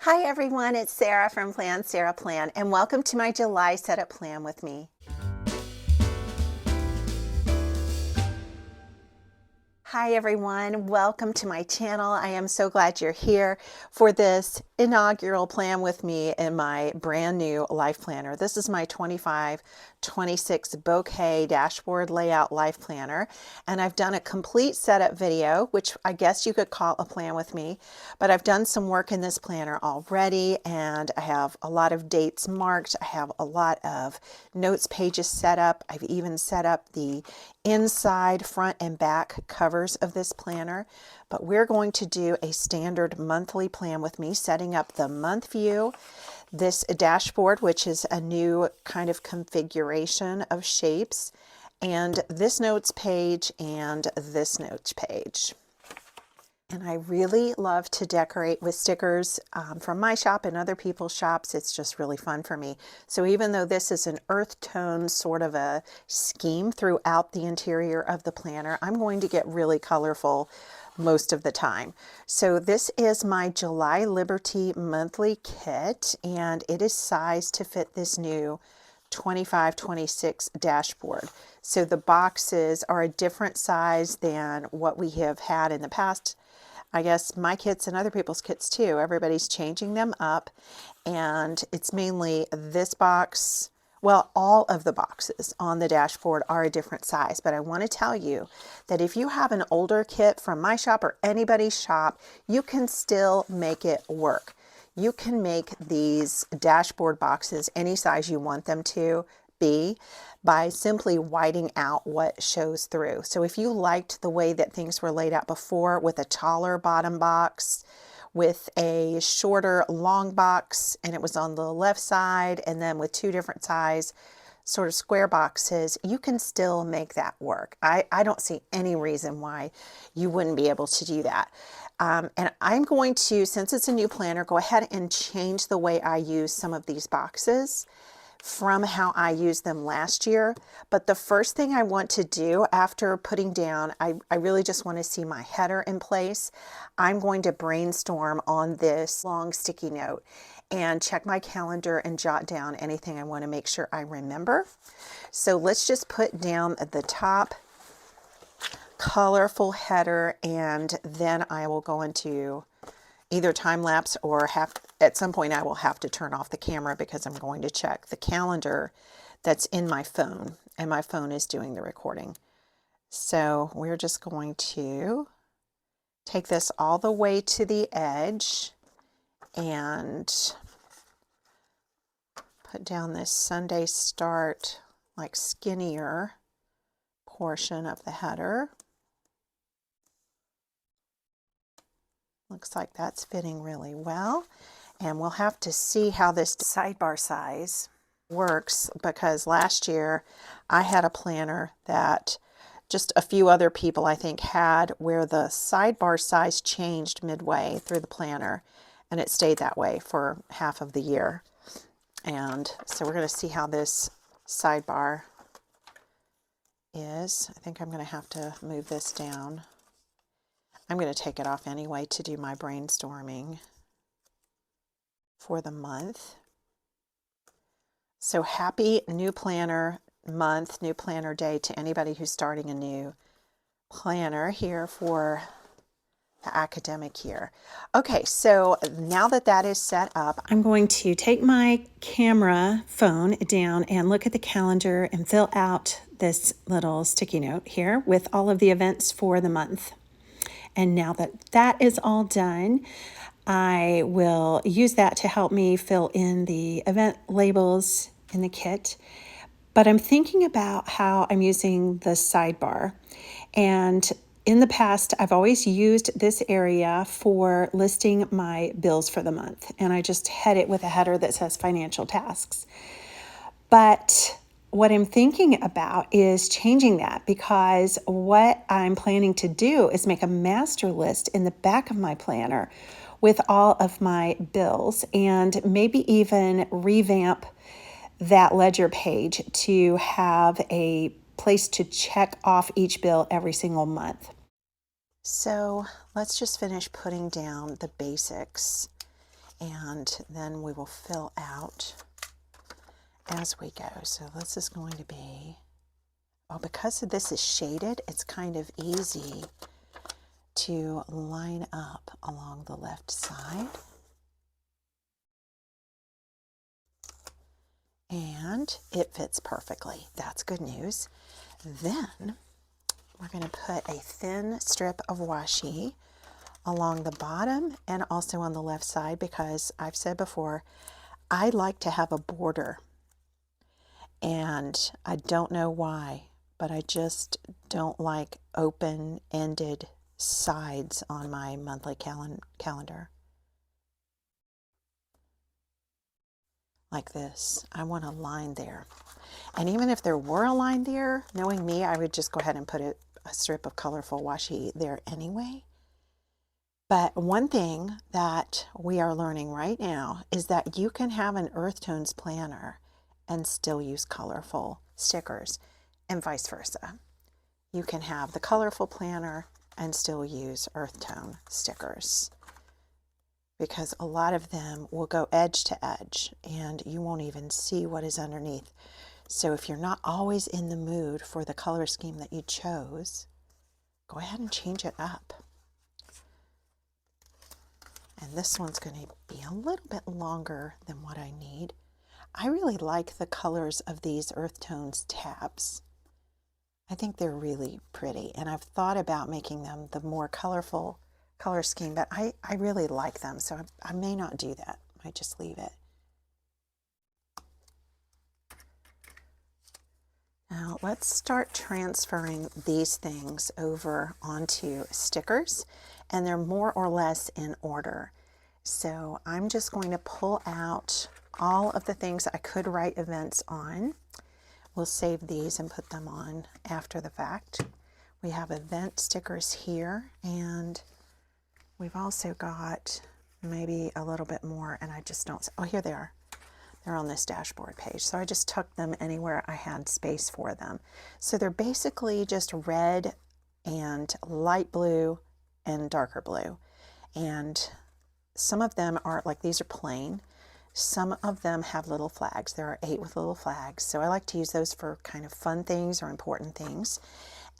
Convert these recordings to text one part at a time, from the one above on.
Hi everyone, it's Sarah from Plan Sarah Plan, and welcome to my July setup plan with me. Hi everyone, welcome to my channel. I am so glad you're here for this inaugural plan with me in my brand new Life Planner. This is my 25-26 bouquet dashboard layout Life Planner, and I've done a complete setup video, which I guess you could call a plan with me, but I've done some work in this planner already, and I have a lot of dates marked. I have a lot of notes pages set up. I've even set up the inside, front, and back covers of this planner, but we're going to do a standard monthly plan with me, setting up the month view, this dashboard, which is a new kind of configuration of shapes, and this notes page and this notes page. And I really love to decorate with stickers from my shop and other people's shops. It's just really fun for me. So even though this is an earth tone sort of a scheme throughout the interior of the planner, I'm going to get really colorful most of the time. So this is my July Liberty monthly kit, and it is sized to fit this new 25-26 dashboard. So the boxes are a different size than what we have had in the past. I guess my kits and other people's kits too. Everybody's changing them up, and it's mainly this box. Well, all of the boxes on the dashboard are a different size, but I want to tell you that if you have an older kit from my shop or anybody's shop, you can still make it work. You can make these dashboard boxes any size you want them to be by simply whiting out what shows through. So if you liked the way that things were laid out before with a taller bottom box, with a shorter long box, and it was on the left side, and then with two different size sort of square boxes, you can still make that work. I don't see any reason why you wouldn't be able to do that. And I'm going to, since it's a new planner, go ahead and change the way I use some of these boxes from how I used them last year. But the first thing I want to do after putting down, I really just want to see my header in place. I'm going to brainstorm on this long sticky note and check my calendar and jot down anything I want to make sure I remember. So let's just put down at the top colorful header, and then I will go into either time lapse or at some point I will have to turn off the camera because I'm going to check the calendar that's in my phone, and my phone is doing the recording. So we're just going to take this all the way to the edge and put down this Sunday start, like skinnier portion of the header. Looks like that's fitting really well. And we'll have to see how this sidebar size works, because last year I had a planner that just a few other people I think had, where the sidebar size changed midway through the planner, and it stayed that way for half of the year. And so we're going to see how this sidebar is. I think I'm going to have to move this down. I'm going to take it off anyway to do my brainstorming for the month. So happy new planner month, new planner day to anybody who's starting a new planner here for the academic year. Okay, so now that that is set up, I'm going to take my camera phone down and look at the calendar and fill out this little sticky note here with all of the events for the month. And now that that is all done, I will use that to help me fill in the event labels in the kit. But I'm thinking about how I'm using the sidebar. And in the past, I've always used this area for listing my bills for the month. And I just head it with a header that says financial tasks. But what I'm thinking about is changing that, because what I'm planning to do is make a master list in the back of my planner with all of my bills, and maybe even revamp that ledger page to have a place to check off each bill every single month. So let's just finish putting down the basics and then we will fill out as we go. So this is going to be, well, because this is shaded, it's kind of easy to line up along the left side. And it fits perfectly. That's good news. Then we're going to put a thin strip of washi along the bottom and also on the left side, because I've said before, I like to have a border. And I don't know why, but I just don't like open-ended sides on my monthly calendar. Like this. I want a line there. And even if there were a line there, knowing me, I would just go ahead and put a strip of colorful washi there anyway. But one thing that we are learning right now is that you can have an earth tones planner and still use colorful stickers, and vice versa. You can have the colorful planner and still use earth tone stickers, because a lot of them will go edge to edge and you won't even see what is underneath. So if you're not always in the mood for the color scheme that you chose, go ahead and change it up. And this one's going to be a little bit longer than what I need. I really like the colors of these earth tones tabs. I think they're really pretty, and I've thought about making them the more colorful color scheme, but I really like them, so I may not do that. I might just leave it. Now let's start transferring these things over onto stickers, and they're more or less in order. So I'm just going to pull out all of the things I could write events on. We'll save these and put them on after the fact. We have event stickers here, and we've also got maybe a little bit more, and I just don't, oh, here they are. They're on this dashboard page. So I just tucked them anywhere I had space for them. So they're basically just red and light blue and darker blue. And some of them are, like, these are plain. Some of them have little flags. There are 8 with little flags. So I like to use those for kind of fun things or important things.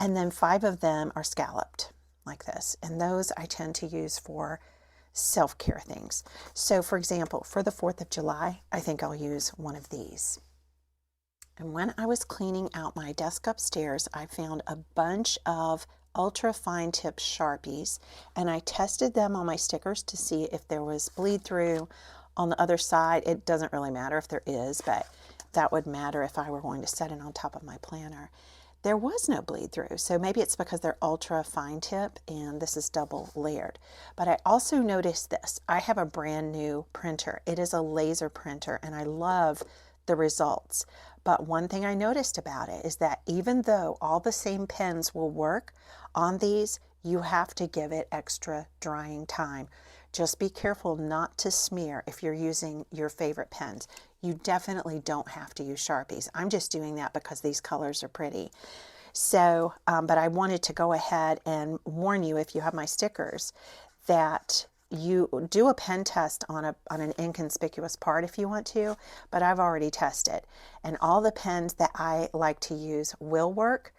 And then 5 of them are scalloped like this. And those I tend to use for self-care things. So for example, for the 4th of July, I think I'll use one of these. And when I was cleaning out my desk upstairs, I found a bunch of ultra fine tip Sharpies, and I tested them on my stickers to see if there was bleed through on the other side. It doesn't really matter if there is, but that would matter if I were going to set it on top of my planner. There was no bleed through, so maybe it's because they're ultra fine tip and this is double layered. But I also noticed this. I have a brand new printer. It is a laser printer, and I love the results. But one thing I noticed about it is that even though all the same pens will work on these, you have to give it extra drying time. Just be careful not to smear if you're using your favorite pens. You definitely don't have to use Sharpies. I'm just doing that because these colors are pretty. So, but I wanted to go ahead and warn you, if you have my stickers, that you do a pen test on an inconspicuous part if you want to, but I've already tested. And all the pens that I like to use will work,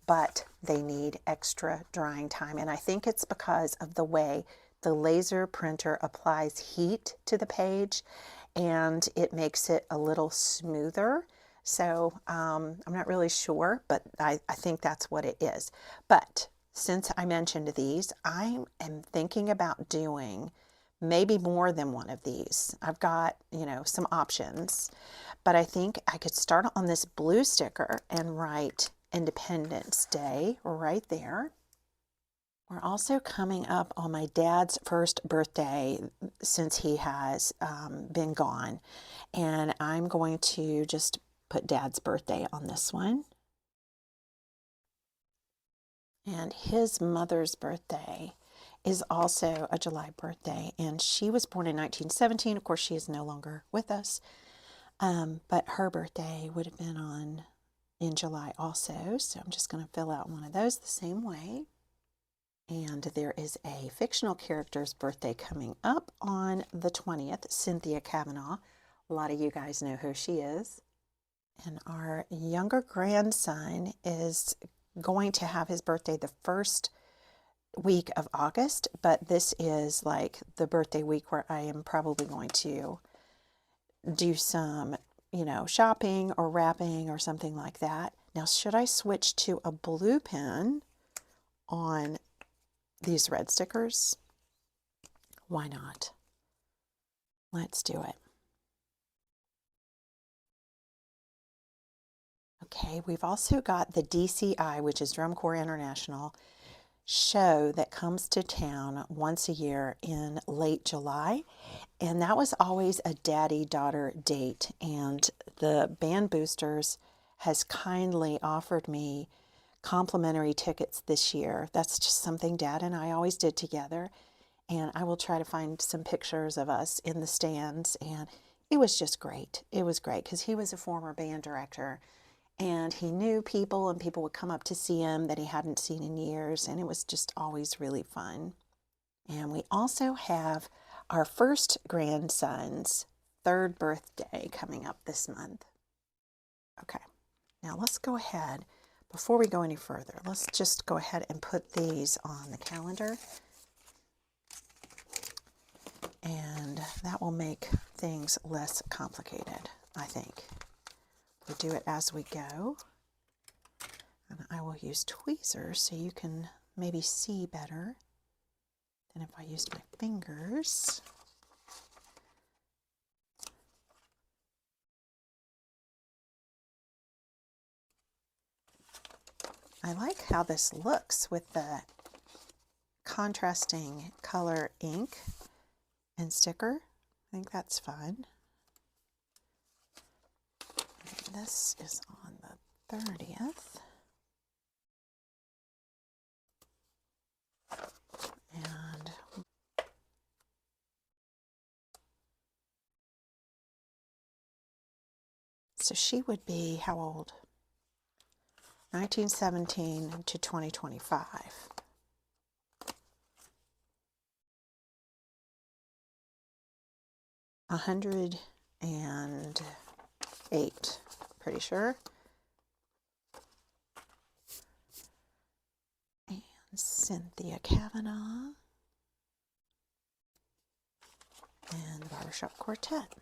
but they need extra drying time. And I think it's because of the way the laser printer applies heat to the page, and it makes it a little smoother. So I'm not really sure, but I think that's what it is. But since I mentioned these, I am thinking about doing maybe more than one of these. I've got, you know, some options, but I think I could start on this blue sticker and write Independence Day right there. We're also coming up on my dad's first birthday since he has been gone, and I'm going to just put Dad's birthday on this one. And his mother's birthday is also a July birthday, and she was born in 1917. Of course, she is no longer with us, but her birthday would have been in July also, so I'm just going to fill out one of those the same way. And there is a fictional character's birthday coming up on the 20th, Cynthia Kavanaugh. A lot of you guys know who she is. And our younger grandson is going to have his birthday the first week of August, but this is like the birthday week where I am probably going to do some, shopping or wrapping or something like that. Now, should I switch to a blue pen on these red stickers? Why not? Let's do it. Okay, we've also got the DCI, which is Drum Corps International, show that comes to town once a year in late July. And that was always a daddy-daughter date. And the Band Boosters has kindly offered me complimentary tickets this year. That's just something Dad and I always did together. And I will try to find some pictures of us in the stands. And it was just great. It was great because he was a former band director. And he knew people, and people would come up to see him that he hadn't seen in years, and it was just always really fun. And we also have our first grandson's 3rd birthday coming up this month. Okay, now let's go ahead, before we go any further, let's just go ahead and put these on the calendar. And that will make things less complicated, I think. We do it as we go, and I will use tweezers so you can maybe see better than if I used my fingers. I like how this looks with the contrasting color ink and sticker. I think that's fun. This is on the 30th. And so she would be how old? 1917 to 2025. $108, pretty sure. And Cynthia Kavanaugh. And the Barbershop Quartet.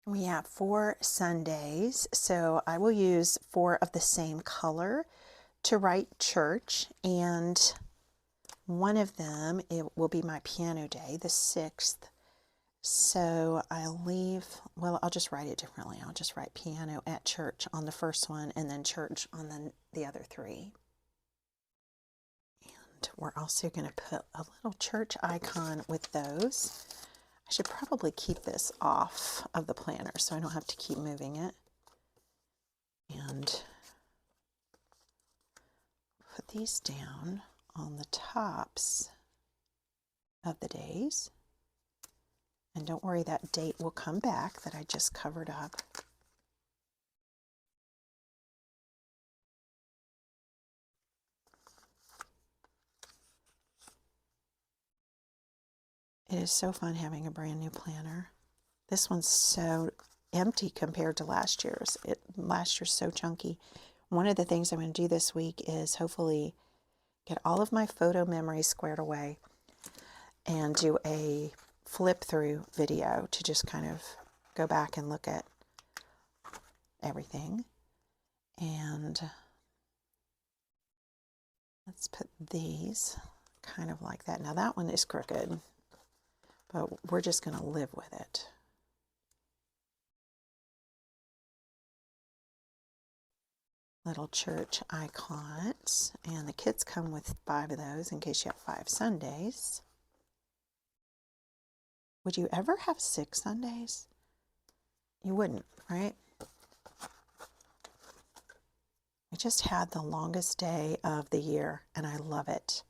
We have 4 Sundays, so I will use 4 of the same color to write church, and one of them, it will be my piano day, the 6th. So I'll just write it differently. I'll just write piano at church on the first one, and then church on the other 3. And we're also going to put a little church icon with those. I should probably keep this off of the planner so I don't have to keep moving it. And put these down on the tops of the days. And don't worry, that date will come back that I just covered up. It is so fun having a brand new planner. This one's so empty compared to last year's. Last year's so chunky. One of the things I'm going to do this week is hopefully get all of my photo memories squared away and do a flip through video to just kind of go back and look at everything. And let's put these kind of like that. Now that one is crooked, but we're just going to live with it. Little church icons, and the kits come with 5 of those in case you have 5 Sundays. Would you ever have 6 Sundays? You wouldn't, right? I just had the longest day of the year, and I love it.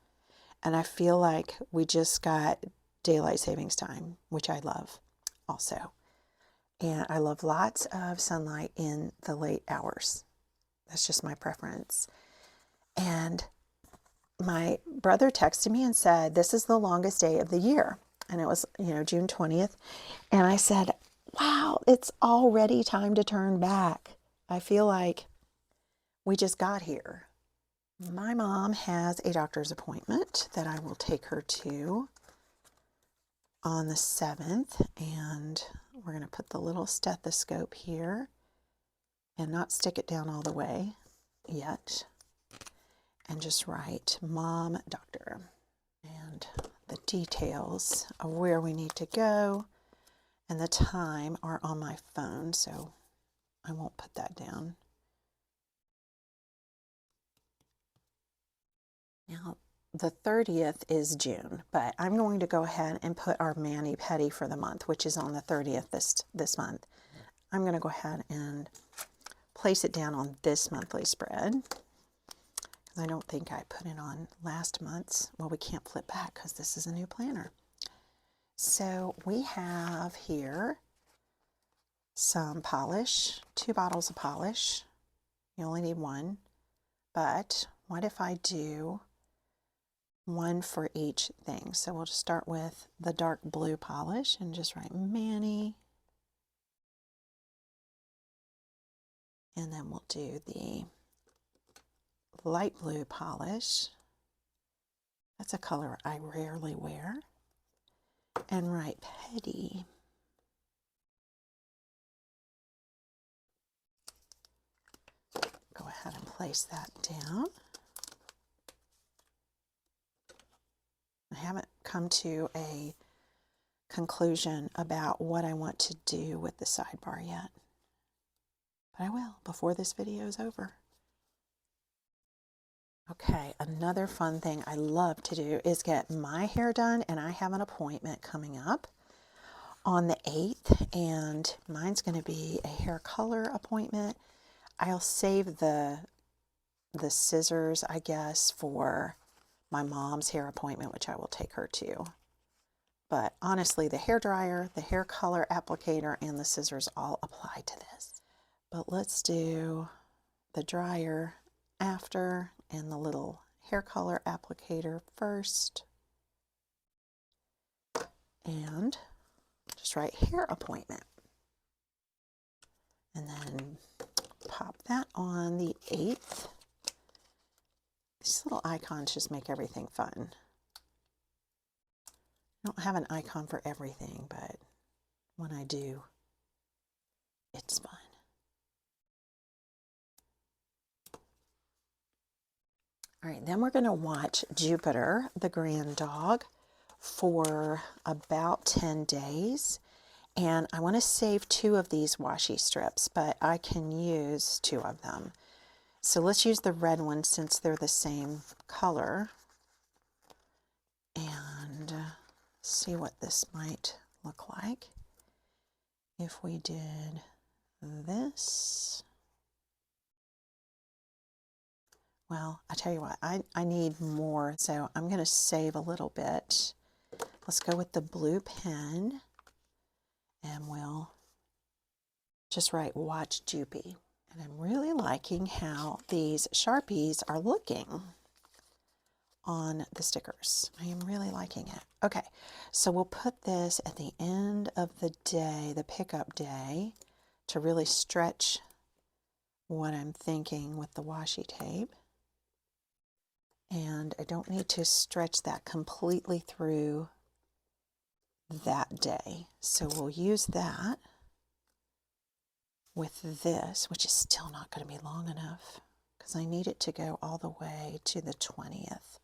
And I feel like we just got daylight savings time, which I love also. And I love lots of sunlight in the late hours. That's just my preference. And my brother texted me and said, this is the longest day of the year. And it was, June 20th. And I said, wow, it's already time to turn back. I feel like we just got here. My mom has a doctor's appointment that I will take her to on the 7th. And we're going to put the little stethoscope here and not stick it down all the way yet. And just write mom, doctor, and the details of where we need to go and the time are on my phone, so I won't put that down. Now, the 30th is June, but I'm going to go ahead and put our mani-pedi for the month, which is on the 30th this month. I'm going to go ahead and place it down on this monthly spread. I don't think I put it on last month's. Well, we can't flip back because this is a new planner. So we have here some polish, 2 bottles of polish. You only need 1, but what if I do 1 for each thing? So we'll just start with the dark blue polish and just write Manny. And then we'll do the light blue polish. That's a color I rarely wear. And write Petty. Go ahead and place that down. I haven't come to a conclusion about what I want to do with the sidebar yet, but I will before this video is over. Okay, another fun thing I love to do is get my hair done, and I have an appointment coming up on the 8th, and mine's going to be a hair color appointment. I'll save the scissors, I guess, for my mom's hair appointment, which I will take her to. But honestly, the hair dryer, the hair color applicator, and the scissors all apply to this. But let's do the dryer after and the little hair color applicator first. And just write hair appointment. And then pop that on the 8th. These little icons just make everything fun. I don't have an icon for everything, but when I do, it's fun. All right, then we're going to watch Jupiter, the grand dog, for about 10 days. And I want to save 2 of these washi strips, but I can use 2 of them. So let's use the red one since they're the same color. And see what this might look like if we did this. Well, I tell you what, I need more, so I'm going to save a little bit. Let's go with the blue pen, and we'll just write Watch Jupy. And I'm really liking how these Sharpies are looking on the stickers. I am really liking it. Okay, so we'll put this at the end of the day, the pickup day, to really stretch what I'm thinking with the washi tape. And I don't need to stretch that completely through that day. So we'll use that with this, which is still not going to be long enough because I need it to go all the way to the 20th.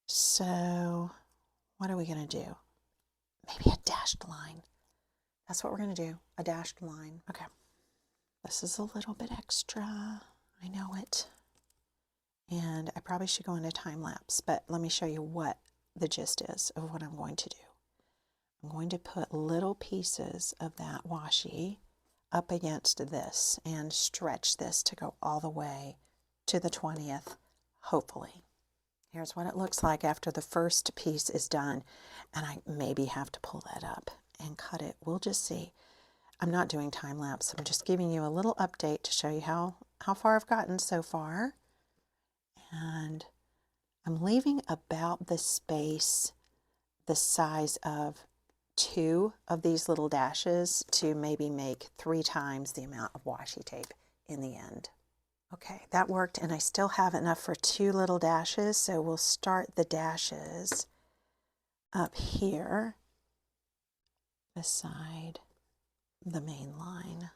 So what are we going to do? Maybe a dashed line. That's what we're going to do, a dashed line. Okay, this is a little bit extra. I know it. And I probably should go into time lapse, but let me show you what the gist is of what I'm going to do. I'm going to put little pieces of that washi up against this and stretch this to go all the way to the 20th, hopefully. Here's what it looks like after the first piece is done, and I maybe have to pull that up and cut it. We'll just see. I'm not doing time lapse. I'm just giving you a little update to show you how far I've gotten so far. And I'm leaving about the space the size of 2 of these little dashes to maybe make 3 times the amount of washi tape in the end. Okay, that worked, and I still have enough for 2 little dashes, so we'll start the dashes up here beside the main line.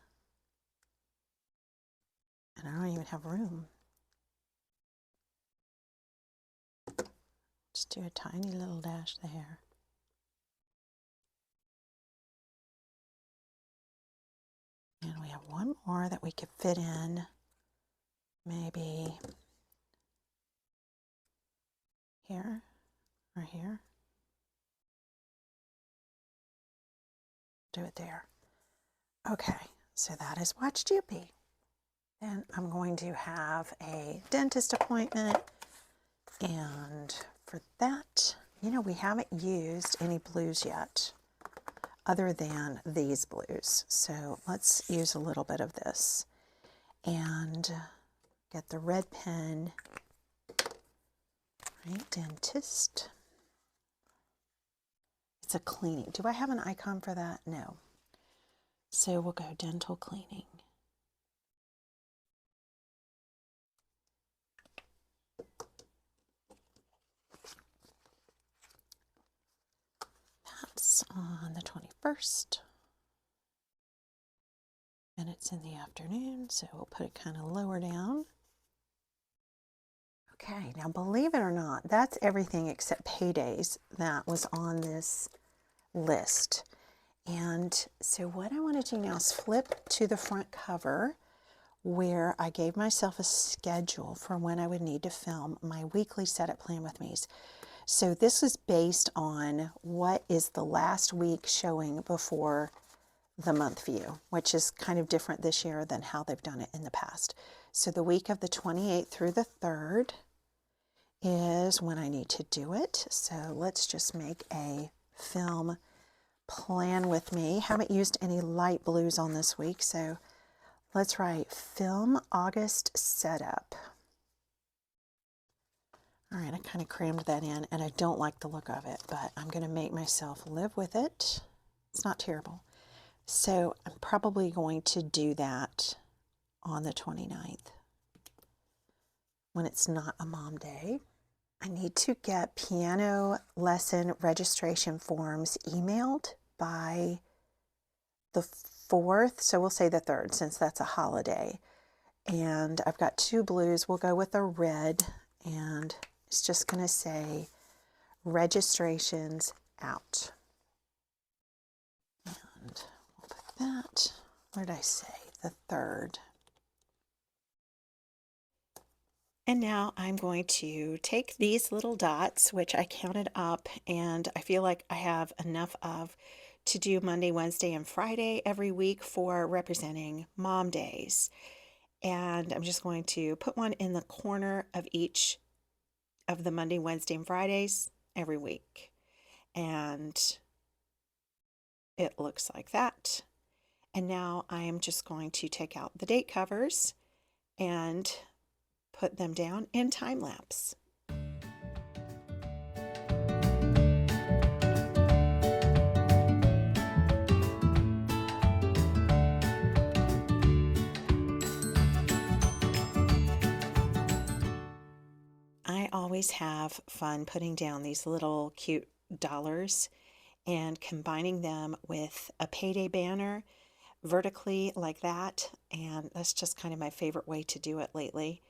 And I don't even have room. Just do a tiny little dash there. And we have one more that we could fit in, maybe here or here. Do it there. Okay, so that is Watch Doopy. Then I'm going to have a dentist appointment, and for that, you know, we haven't used any blues yet other than these blues. So let's use a little bit of this and get the red pen, right, dentist. It's a cleaning. Do I have an icon for that? No. So we'll go dental cleaning. That's on the 21st. And it's in the afternoon, so we'll put it kind of lower down. Okay, now believe it or not, that's everything except paydays that was on this list. And so what I want to do now is flip to the front cover where I gave myself a schedule for when I would need to film my weekly setup plan with me's. So this is based on what is the last week showing before the month view, which is kind of different this year than how they've done it in the past. So the week of the 28th through the 3rd is when I need to do it. So let's just make a film plan with me. Haven't used any light blues on this week, so let's write film August setup. All right, I kind of crammed that in, and I don't like the look of it, but I'm going to make myself live with it. It's not terrible. So I'm probably going to do that on the 29th when it's not a mom day. I need to get piano lesson registration forms emailed by the 4th, so we'll say the 3rd since that's a holiday. And I've got 2 blues. We'll go with a red, and it's just going to say registrations out. And we'll put that, where did I say? The 3rd. And now I'm going to take these little dots, which I counted up, and I feel like I have enough of to do Monday, Wednesday, and Friday every week for representing mom days. And I'm just going to put one in the corner of each of the Monday, Wednesday, and Fridays every week. And it looks like that. And now I am just going to take out the date covers and put them down in time lapse. I always have fun putting down these little cute dollars and combining them with a payday banner vertically like that, and that's just kind of my favorite way to do it lately.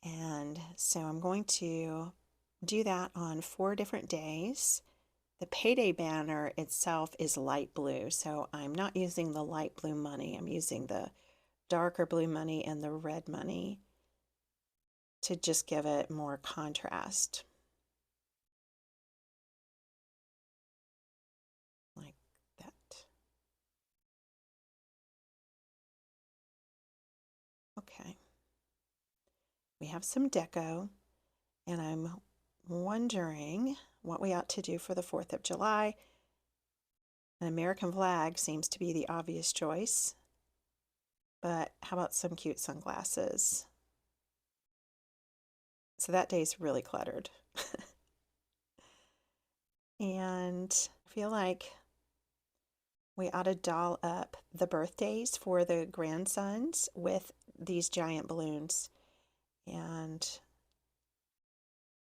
And so I'm going to do that on 4 different days. The payday banner itself is light blue, so I'm not using the light blue money. I'm using the darker blue money and the red money to just give it more contrast. Like that. Okay. We have some deco, and I'm wondering what we ought to do for the 4th of July. An American flag seems to be the obvious choice, but how about some cute sunglasses? So that day's really cluttered. And I feel like we ought to doll up the birthdays for the grandsons with these giant balloons. And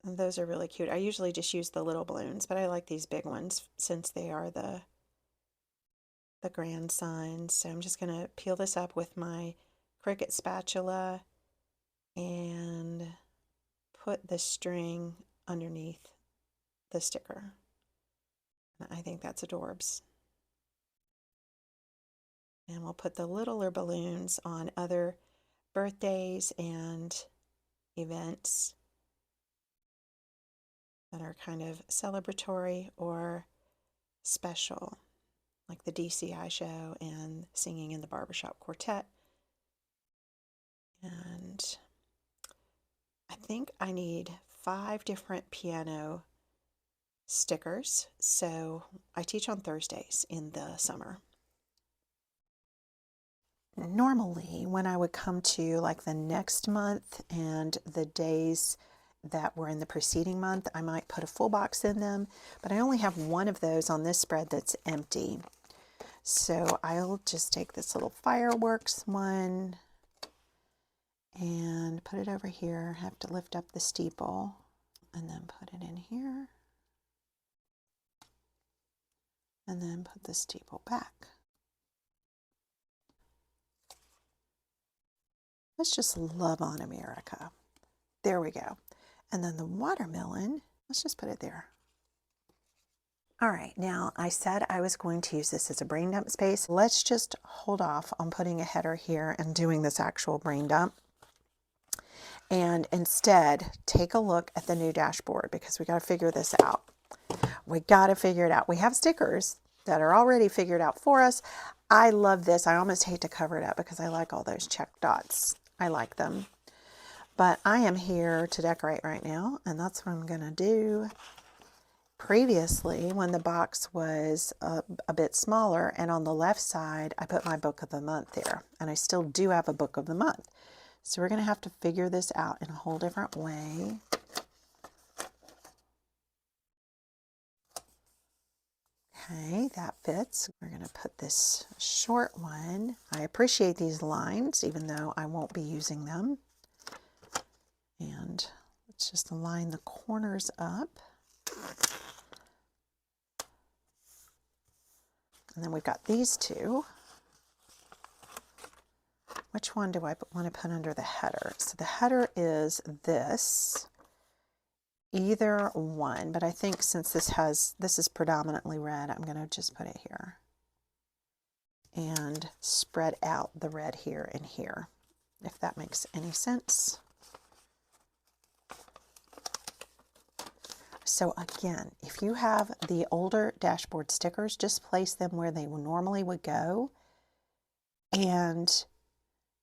those are really cute. I usually just use the little balloons, but I like these big ones since they are the grandsons. So I'm just going to peel this up with my Cricut spatula and put the string underneath the sticker. I think that's adorbs. And we'll put the littler balloons on other birthdays and events that are kind of celebratory or special, like the DCI show and singing in the barbershop quartet. And I think I need 5 different piano stickers. So I teach on Thursdays in the summer. Normally, when I would come to like the next month and the days that were in the preceding month, I might put a full box in them, but I only have one of those on this spread that's empty. So I'll just take this little fireworks one and put it over here. I have to lift up the steeple and then put it in here and then put the steeple back. Let's just love on America. There we go. And then the watermelon, let's just put it there. All right, now I said I was going to use this as a brain dump space. Let's just hold off on putting a header here and doing this actual brain dump. And instead, take a look at the new dashboard because we got to figure this out. We got to figure it out. We have stickers that are already figured out for us. I love this. I almost hate to cover it up because I like all those check dots. I like them. But I am here to decorate right now, and that's what I'm going to do. Previously, when the box was a bit smaller, and on the left side, I put my book of the month there, and I still do have a book of the month. So we're going to have to figure this out in a whole different way. Okay, that fits. We're going to put this short one. I appreciate these lines, even though I won't be using them. And let's just line the corners up. And then we've got these two. Which one do I want to put under the header? So the header is this. Either one, but I think since this is predominantly red, I'm going to just put it here and spread out the red here and here, if that makes any sense. So again, if you have the older dashboard stickers, just place them where they normally would go, and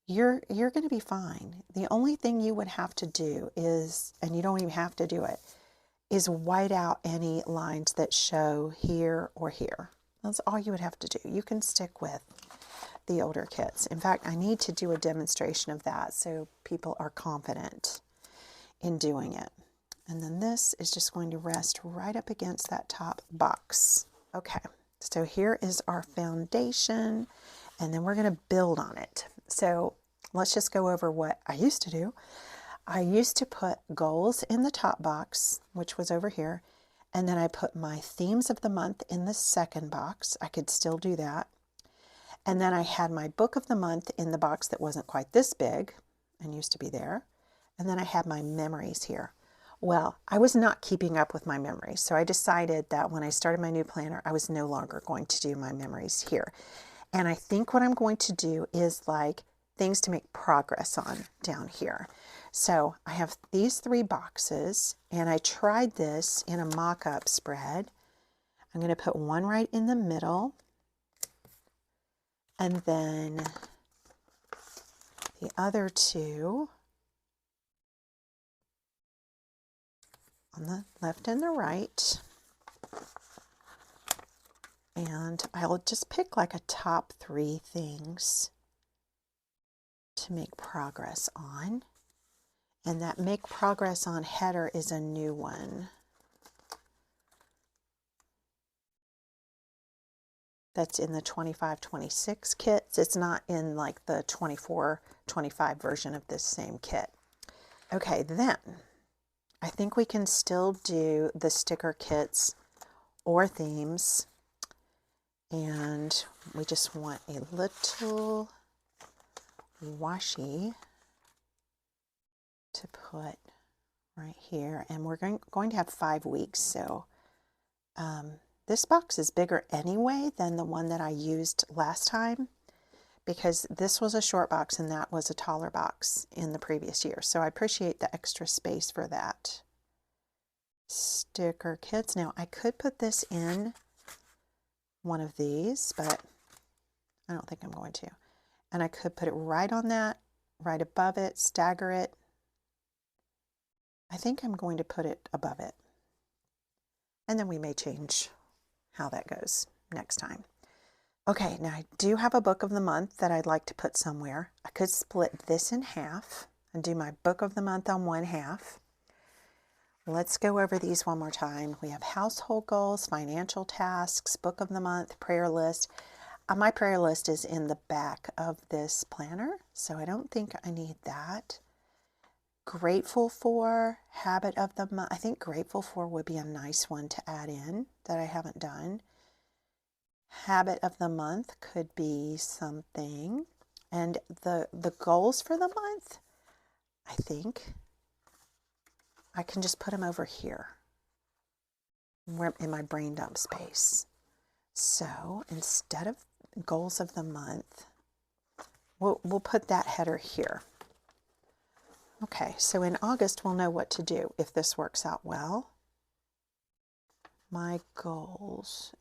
you're going to be fine. The only thing you would have to do is, and you don't even have to do it, is white out any lines that show here or here. That's all you would have to do. You can stick with the older kits. In fact, I need to do a demonstration of that so people are confident in doing it. And then this is just going to rest right up against that top box. Okay, so here is our foundation, and then we're going to build on it. So let's just go over what I used to do. I used to put goals in the top box, which was over here, and then I put my themes of the month in the second box. I could still do that. And then I had my book of the month in the box that wasn't quite this big and used to be there. And then I had my memories here. Well, I was not keeping up with my memories, so I decided that when I started my new planner, I was no longer going to do my memories here. And I think what I'm going to do is like things to make progress on down here. So I have these 3 boxes, and I tried this in a mock-up spread. I'm going to put one right in the middle, and then the other 2 on the left and the right. And I'll just pick like a top 3 things to make progress on. And that make progress on header is a new one. That's in the 25-26 kits. It's not in like the 24-25 version of this same kit. Okay, then I think we can still do the sticker kits or themes. And we just want a little washi to put right here. And we're going to have 5 weeks. So this box is bigger anyway than the one that I used last time, because this was a short box and that was a taller box in the previous year. So I appreciate the extra space for that. Sticker kits. Now I could put this in one of these, but I don't think I'm going to. And I could put it right on that, right above it, stagger it. I think I'm going to put it above it. And then we may change how that goes next time. Okay, now I do have a book of the month that I'd like to put somewhere. I could split this in half and do my book of the month on one half. Let's go over these one more time. We have household goals, financial tasks, book of the month, prayer list. My prayer list is in the back of this planner, so I don't think I need that. Grateful for, habit of the month. I think grateful for would be a nice one to add in that I haven't done. Habit of the month could be something. And the goals for the month, I think I can just put them over here in my brain dump space. So instead of goals of the month, we'll put that header here. Okay, so in August we'll know what to do if this works out well. My goals.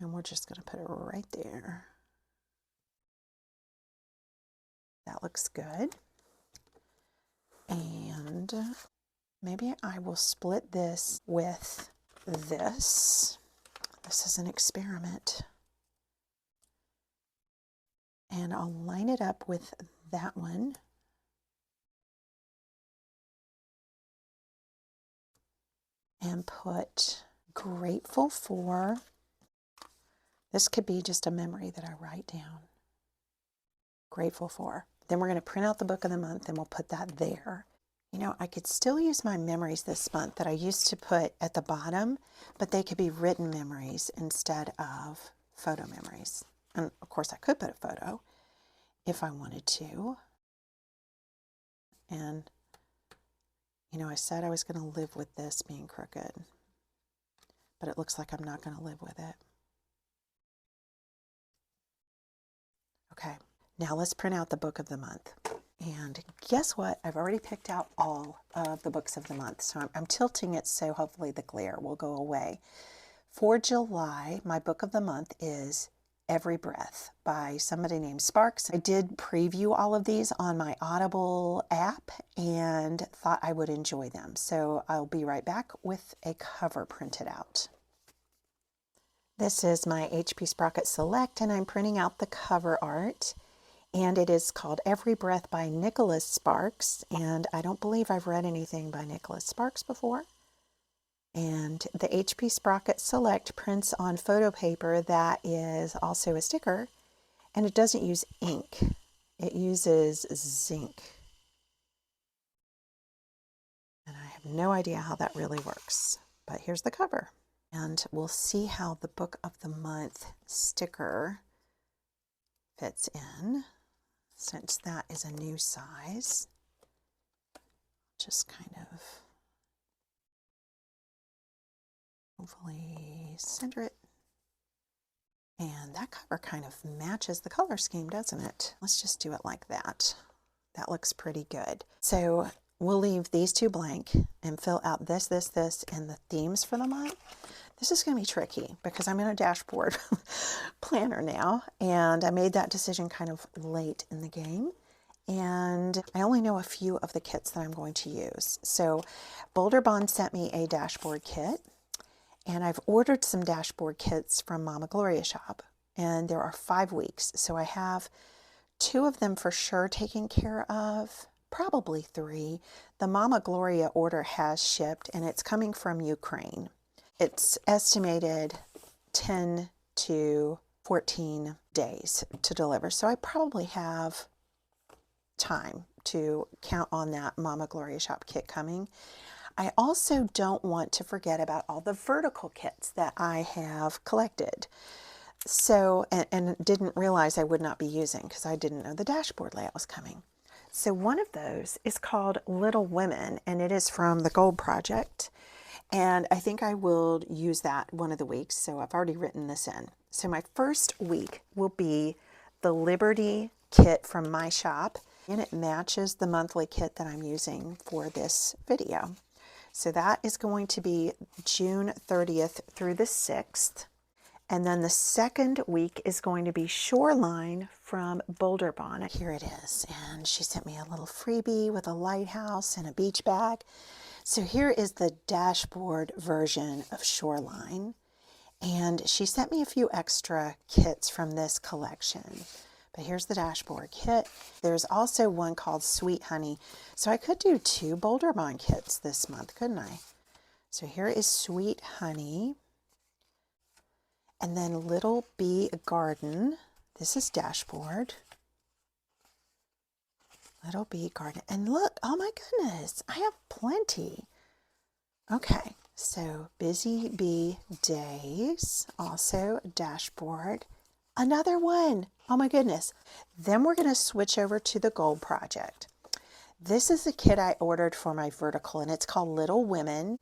And we're just going to put it right there. That looks good. And maybe I will split this with this. This is an experiment. And I'll line it up with that one. And put grateful for. This could be just a memory that I write down. Grateful for. Then we're going to print out the book of the month and we'll put that there. You know, I could still use my memories this month that I used to put at the bottom, but they could be written memories instead of photo memories. And of course I could put a photo if I wanted to. And, you know, I said I was going to live with this being crooked, but it looks like I'm not going to live with it. Okay, now let's print out the book of the month. And guess what? I've already picked out all of the books of the month. So I'm tilting it so hopefully the glare will go away. For July, my book of the month is Every Breath by somebody named Sparks. I did preview all of these on my Audible app and thought I would enjoy them. So I'll be right back with a cover printed out. This is my HP Sprocket Select, and I'm printing out the cover art. And it is called Every Breath by Nicholas Sparks. And I don't believe I've read anything by Nicholas Sparks before. And the HP Sprocket Select prints on photo paper that is also a sticker. And it doesn't use ink. It uses zinc. And I have no idea how that really works. But here's the cover. And we'll see how the Book of the Month sticker fits in, since that is a new size. Just kind of hopefully center it. And that cover kind of matches the color scheme, doesn't it? Let's just do it like that. That looks pretty good. So we'll leave these two blank and fill out this, and the themes for the month. This is going to be tricky because I'm in a dashboard planner now, and I made that decision kind of late in the game, and I only know a few of the kits that I'm going to use. So Boulder Bond sent me a dashboard kit, And I've ordered some dashboard kits from Mama Gloria shop, and there are 5 weeks. So I have 2 of them for sure taken care of, probably 3. The Mama Gloria order has shipped, and it's coming from Ukraine. It's estimated 10 to 14 days to deliver. So I probably have time to count on that Mama Gloria shop kit coming. I also don't want to forget about all the vertical kits that I have collected. So, and didn't realize I would not be using because I didn't know the dashboard layout was coming. So one of those is called Little Women, and it is from the Gold Project. And I think I will use that one of the weeks. So I've already written this in. So my first week will be the Liberty kit from my shop, and it matches the monthly kit that I'm using for this video. So that is going to be June 30th through the 6th. And then the second week is going to be Shoreline from Boulder Bond. Here it is. And she sent me a little freebie with a lighthouse and a beach bag. So here is the dashboard version of Shoreline. And she sent me a few extra kits from this collection. But here's the dashboard kit. There's also one called Sweet Honey. So I could do 2 Boulder Bond kits this month, couldn't I? So here is Sweet Honey. And then Little Bee Garden. This is dashboard. Little Bee Garden. And look, oh my goodness, I have plenty. Okay, so Busy Bee Days, also dashboard. Another one. Oh my goodness. Then we're going to switch over to the Gold Project. This is the kit I ordered for my vertical, and it's called Little Women.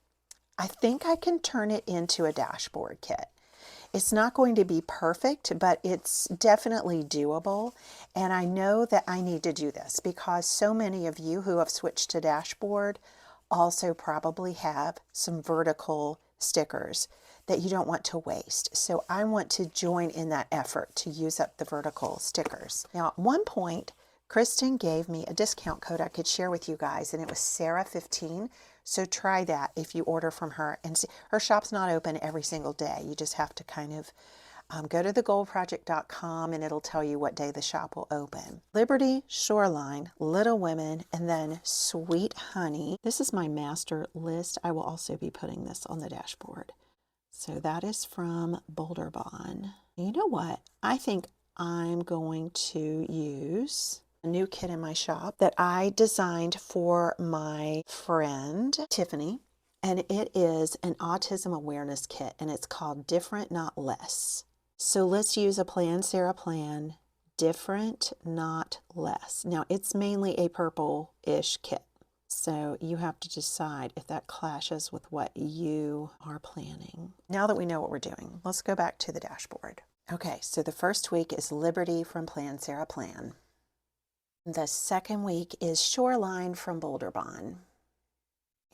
I think I can turn it into a dashboard kit. It's not going to be perfect, but it's definitely doable. And I know that I need to do this because so many of you who have switched to dashboard also probably have some vertical stickers that you don't want to waste. So I want to join in that effort to use up the vertical stickers. Now, at one point, Kristen gave me a discount code I could share with you guys, and it was Sarah15. So try that if you order from her. And her shop's not open every single day. You just have to kind of go to thegoldproject.com, and it'll tell you what day the shop will open. Liberty, Shoreline, Little Women, and then Sweet Honey. This is my master list. I will also be putting this on the dashboard. So that is from Boulder Bond. You know what? I think I'm going to use a new kit in my shop that I designed for my friend Tiffany, and it is an autism awareness kit, and it's called Different Not Less. So let's use a Plan Sarah plan, Different Not Less. Now it's mainly a purple-ish kit, so you have to decide if that clashes with what you are planning. Now that we know what we're doing, let's go back to the dashboard. Okay, so the first week is Liberty from Plan Sarah Plan. The second week is Shoreline from Boulder Bond.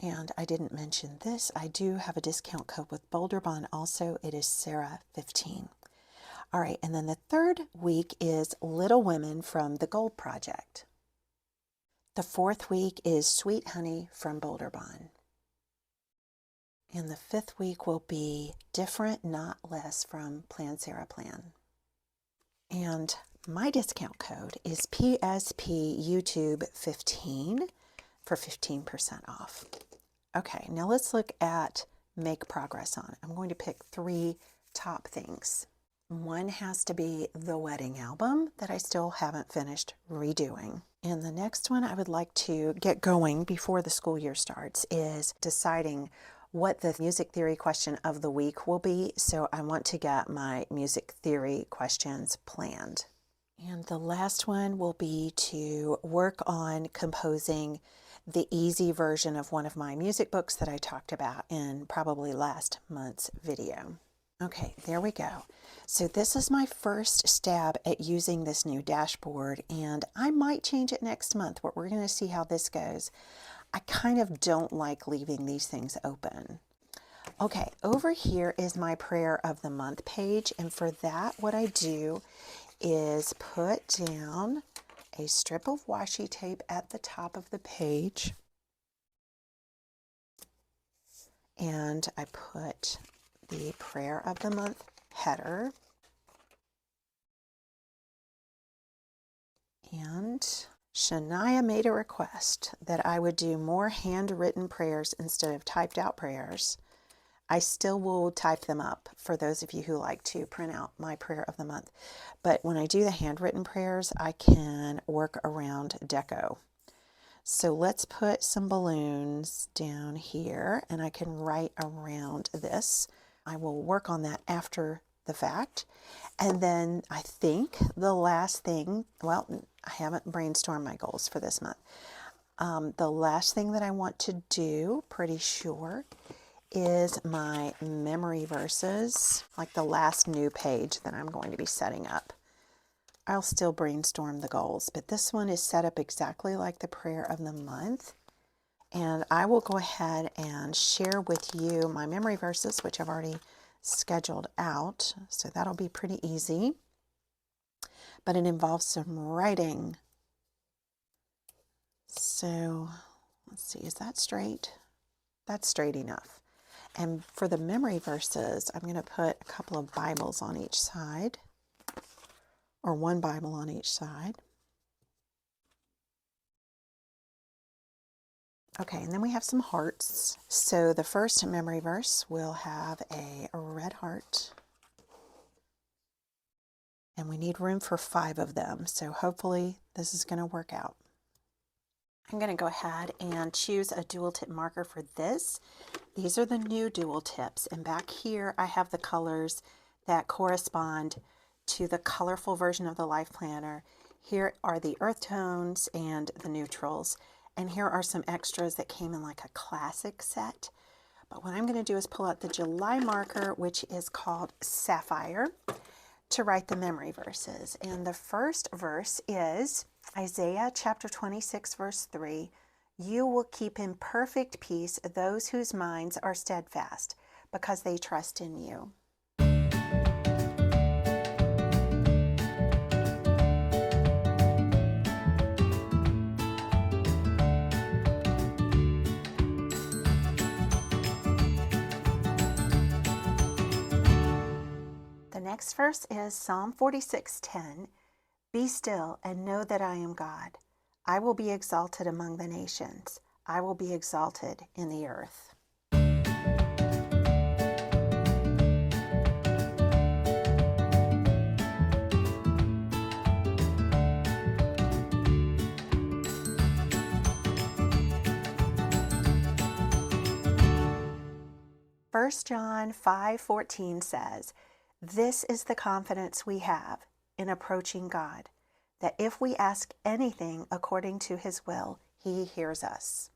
And I didn't mention this. I do have a discount code with Boulder Bond also. It is Sarah15. All right, and then the third week is Little Women from the Gold Project. The fourth week is Sweet Honey from Boulder Bond. And the fifth week will be Different Not Less from Plan Sarah Plan. And my discount code is PSP YouTube 15 for 15% off. Okay, now let's look at make progress on it. I'm going to pick 3 top things. One has to be the wedding album that I still haven't finished redoing. And the next one I would like to get going before the school year starts is deciding what the music theory question of the week will be. So I want to get my music theory questions planned. And the last one will be to work on composing the easy version of one of my music books that I talked about in probably last month's video. Okay, there we go. So this is my first stab at using this new dashboard, and I might change it next month, but we're going to see how this goes. I kind of don't like leaving these things open. Okay, over here is my prayer of the month page, and for that what I do is put down a strip of washi tape at the top of the page, and I put the prayer of the month header. And Shania made a request that I would do more handwritten prayers instead of typed out prayers. I still will type them up for those of you who like to print out my prayer of the month. But when I do the handwritten prayers, I can work around deco. So let's put some balloons down here, and I can write around this. I will work on that after the fact. And then I think the last thing, well, I haven't brainstormed my goals for this month. The last thing that I want to do, pretty sure, is my memory verses, like the last new page that I'm going to be setting up. I'll still brainstorm the goals, but this one is set up exactly like the prayer of the month. And I will go ahead and share with you my memory verses, which I've already scheduled out. So that'll be pretty easy. But it involves some writing. So let's see, is that straight? That's straight enough. And for the memory verses, I'm going to put a couple of Bibles on each side, or one Bible on each side. Okay, and then we have some hearts. So the first memory verse will have a red heart. And we need room for 5 of them. So hopefully this is going to work out. I'm going to go ahead and choose a dual tip marker for this. These are the new dual tips. And back here I have the colors that correspond to the colorful version of the Life Planner. Here are the earth tones and the neutrals. And here are some extras that came in like a classic set. But what I'm going to do is pull out the July marker, which is called Sapphire, to write the memory verses. And the first verse is Isaiah chapter 26, verse 3. You will keep in perfect peace those whose minds are steadfast, because they trust in you. The next verse is Psalm 46:10. Be still and know that I am God. I will be exalted among the nations. I will be exalted in the earth. First John 5:14 says, this is the confidence we have in approaching God, that if we ask anything according to his will, he hears us.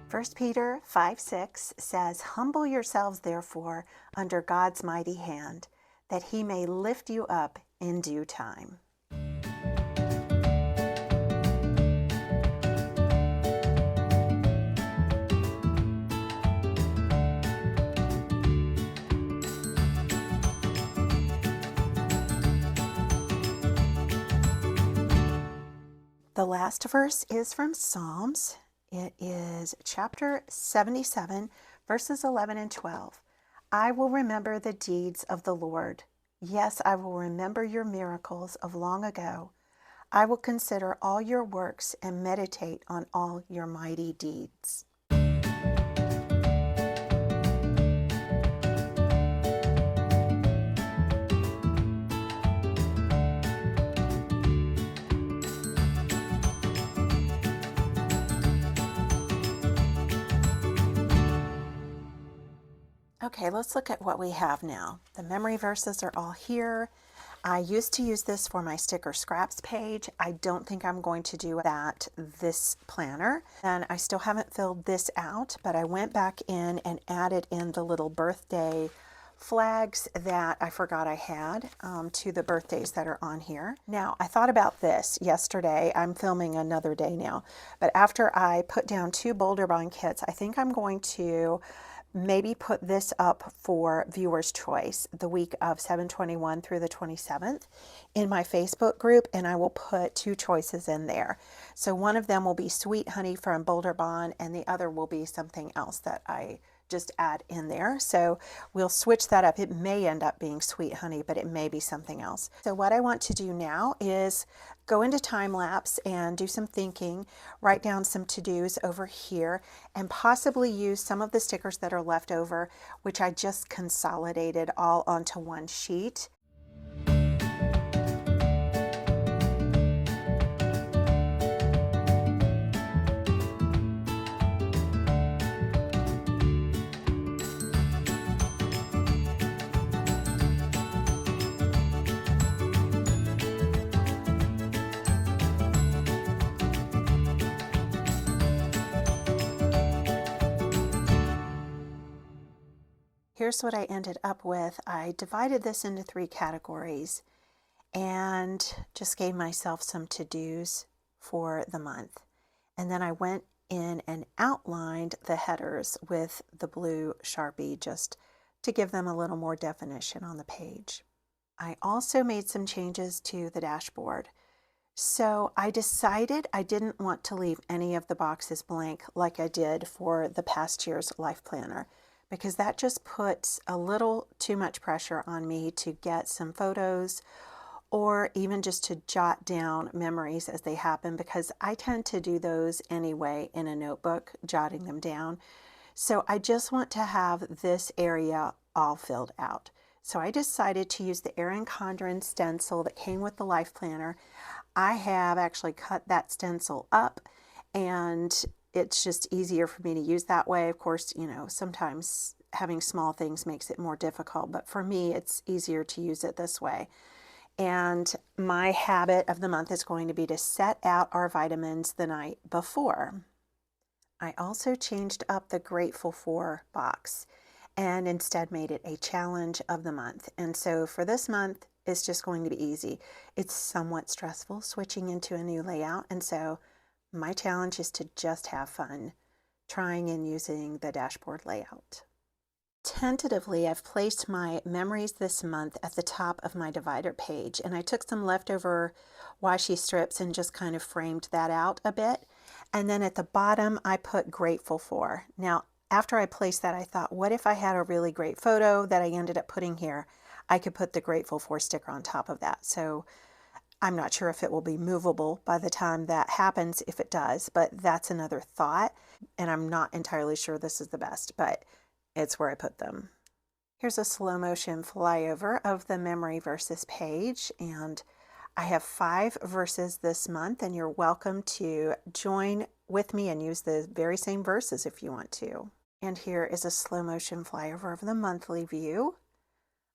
First Peter 5:6 says, humble yourselves therefore under God's mighty hand, that he may lift you up in due time. The last verse is from Psalms. It is chapter 77, verses 11 and 12. I will remember the deeds of the Lord. Yes, I will remember your miracles of long ago. I will consider all your works and meditate on all your mighty deeds. Okay, let's look at what we have now. The memory verses are all here. I used to use this for my sticker scraps page. I don't think I'm going to do that this planner. And I still haven't filled this out, but I went back in and added in the little birthday flags that I forgot I had to the birthdays that are on here. Now, I thought about this yesterday. I'm filming another day now, but after I put down 2 Boulder Bond kits, I think I'm going to maybe put this up for viewer's choice the week of 7/21 through the 27th in my Facebook group, and I will put 2 choices in there. So one of them will be Sweet Honey from Boulder Bond, and the other will be something else that I just add in there. So we'll switch that up. It may end up being Sweet Honey, but it may be something else. So what I want to do now is go into time lapse and do some thinking, write down some to-dos over here, and possibly use some of the stickers that are left over, which I just consolidated all onto one sheet. Here's what I ended up with. I divided this into 3 categories and just gave myself some to-dos for the month. And then I went in and outlined the headers with the blue Sharpie just to give them a little more definition on the page. I also made some changes to the dashboard. So I decided I didn't want to leave any of the boxes blank like I did for the past year's Life Planner, because that just puts a little too much pressure on me to get some photos or even just to jot down memories as they happen, because I tend to do those anyway in a notebook, jotting them down. So I just want to have this area all filled out. So I decided to use the Erin Condren stencil that came with the Life Planner. I have actually cut that stencil up, and it's just easier for me to use that way. Of course, you know, sometimes having small things makes it more difficult, but for me, it's easier to use it this way. And my habit of the month is going to be to set out our vitamins the night before. I also changed up the Grateful For box and instead made it a challenge of the month. And so for this month, it's just going to be easy. It's somewhat stressful switching into a new layout, and so my challenge is to just have fun trying and using the dashboard layout. Tentatively, I've placed my memories this month at the top of my divider page, and I took some leftover washi strips and just kind of framed that out a bit. And then at the bottom, I put Grateful For. Now, after I placed that, I thought, what if I had a really great photo that I ended up putting here? I could put the Grateful For sticker on top of that. So I'm not sure if it will be movable by the time that happens, if it does, but that's another thought. And I'm not entirely sure this is the best, but it's where I put them. Here's a slow motion flyover of the memory verses page, and I have 5 verses this month, and you're welcome to join with me and use the very same verses if you want to. And here is a slow motion flyover of the monthly view.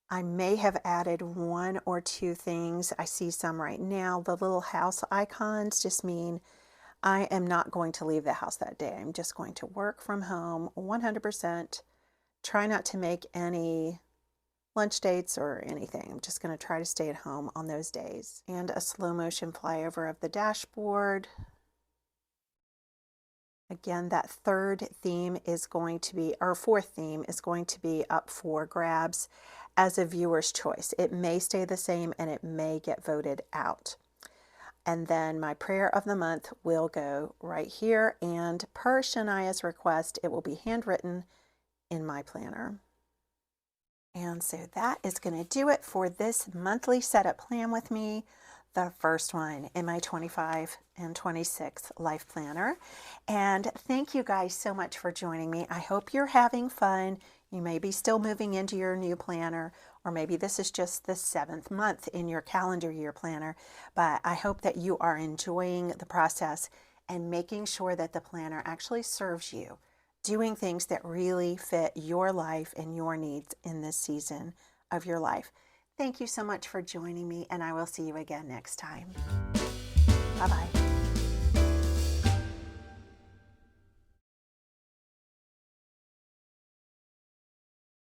I may have added 1 or 2 things. I see some right now. The little house icons just mean I am not going to leave the house that day. I'm just going to work from home 100%. Try not to make any lunch dates or anything. I'm just going to try to stay at home on those days. And a slow motion flyover of the dashboard. Again, that 3rd theme is going to be, or 4th theme is going to be up for grabs as a viewer's choice. It may stay the same and it may get voted out. And then my prayer of the month will go right here, and per Shania's request, it will be handwritten in my planner. And so that is going to do it for this monthly setup plan with me, the first one in my 25 and 26 Life Planner. And thank you guys so much for joining me. I hope you're having fun. You may be still moving into your new planner, or maybe this is just the 7th month in your calendar year planner, but I hope that you are enjoying the process and making sure that the planner actually serves you, doing things that really fit your life and your needs in this season of your life. Thank you so much for joining me, and I will see you again next time. Bye-bye.